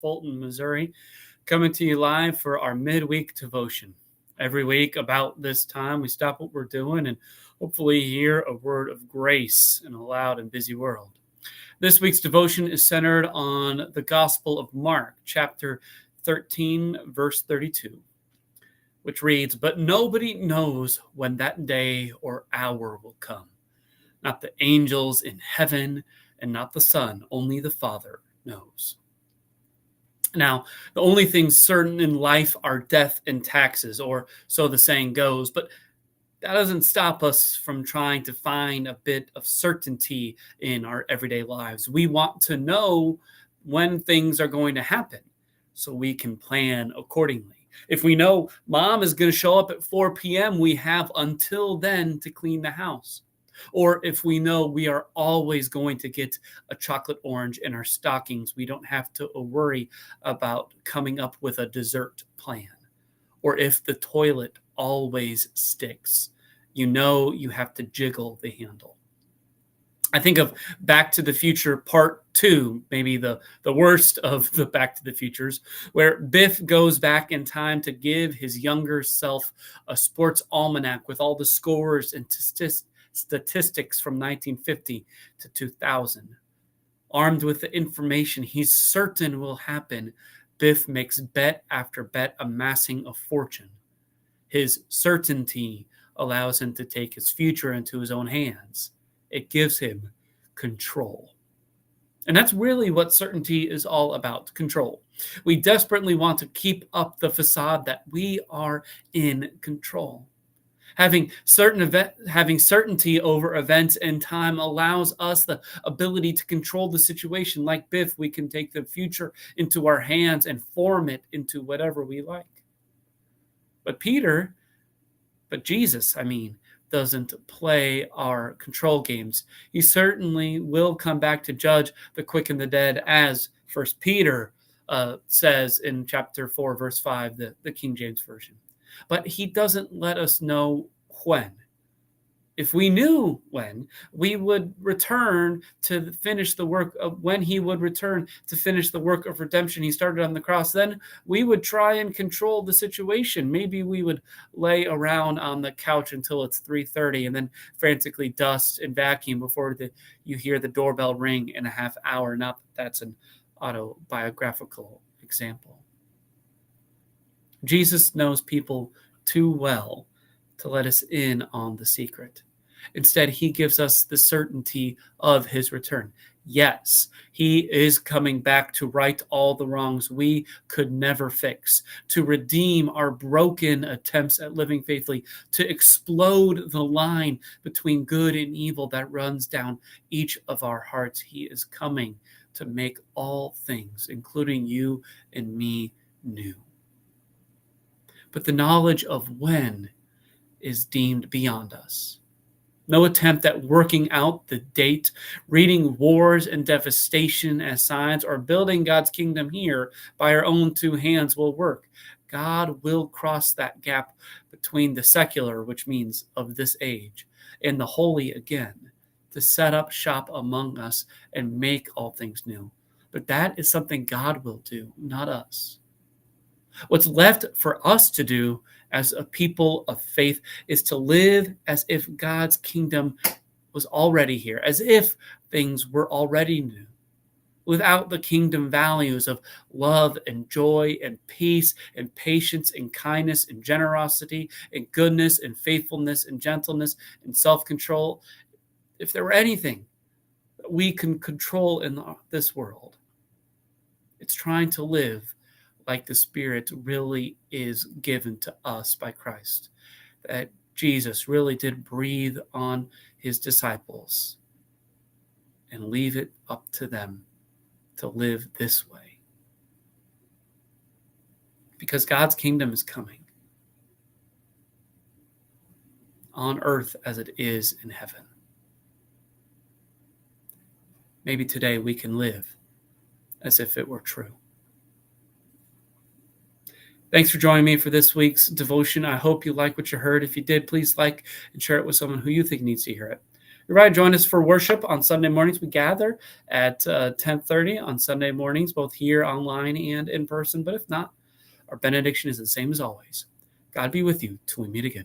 Fulton, Missouri, coming to you live for our midweek devotion. Every week about this time, we stop what we're doing and hopefully hear a word of grace in a loud and busy world. This week's devotion is centered on the Gospel of Mark, chapter 13, verse 32, which reads, "But nobody knows when that day or hour will come. Not the angels in heaven and not the Son, only the Father knows." Now, the only things certain in life are death and taxes, or so the saying goes, but that doesn't stop us from trying to find a bit of certainty in our everyday lives. We want to know when things are going to happen so we can plan accordingly. If we know mom is going to show up at 4 p.m., we have until then to clean the house. Or if we know we are always going to get a chocolate orange in our stockings, we don't have to worry about coming up with a dessert plan. Or if the toilet always sticks, you know you have to jiggle the handle. I think of Back to the Future Part 2, maybe the worst of the Back to the Futures, where Biff goes back in time to give his younger self a sports almanac with all the scores and statistics from 1950 to 2000. Armed with the information he's certain will happen, Biff makes bet after bet, amassing a fortune. His certainty allows him to take his future into his own hands. It gives him control. And that's really what certainty is all about, control. We desperately want to keep up the facade that we are in control. Having certainty over events and time allows us the ability to control the situation. Like Biff, we can take the future into our hands and form it into whatever we like. But Jesus, doesn't play our control games. He certainly will come back to judge the quick and the dead, as First Peter says in chapter 4, verse 5, the King James Version. But he doesn't let us know when. If we knew when, we would return to finish the work of when he would return to finish the work of redemption he started on the cross. Then we would try and control the situation. Maybe we would lay around on the couch until it's 3:30 and then frantically dust and vacuum before you hear the doorbell ring in a half hour. Not that that's an autobiographical example. Jesus knows people too well to let us in on the secret. Instead, he gives us the certainty of his return. Yes, he is coming back to right all the wrongs we could never fix, to redeem our broken attempts at living faithfully, to explode the line between good and evil that runs down each of our hearts. He is coming to make all things, including you and me, new. But the knowledge of when is deemed beyond us. No attempt at working out the date, reading wars and devastation as signs, or building God's kingdom here by our own two hands will work. God will cross that gap between the secular, which means of this age, and the holy again, to set up shop among us and make all things new. But that is something God will do, not us. What's left for us to do as a people of faith is to live as if God's kingdom was already here, as if things were already new, without the kingdom values of love and joy and peace and patience and kindness and generosity and goodness and faithfulness and gentleness and self-control. If there were anything that we can control in this world, it's trying to live like the Spirit really is given to us by Christ, that Jesus really did breathe on his disciples and leave it up to them to live this way. Because God's kingdom is coming on earth as it is in heaven. Maybe today we can live as if it were true. Thanks for joining me for this week's devotion. I hope you like what you heard. If you did, please like and share it with someone who you think needs to hear it. You're right. Join us for worship on Sunday mornings. We gather at 10:30 on Sunday mornings, both here online and in person. But if not, our benediction is the same as always. God be with you till we meet again.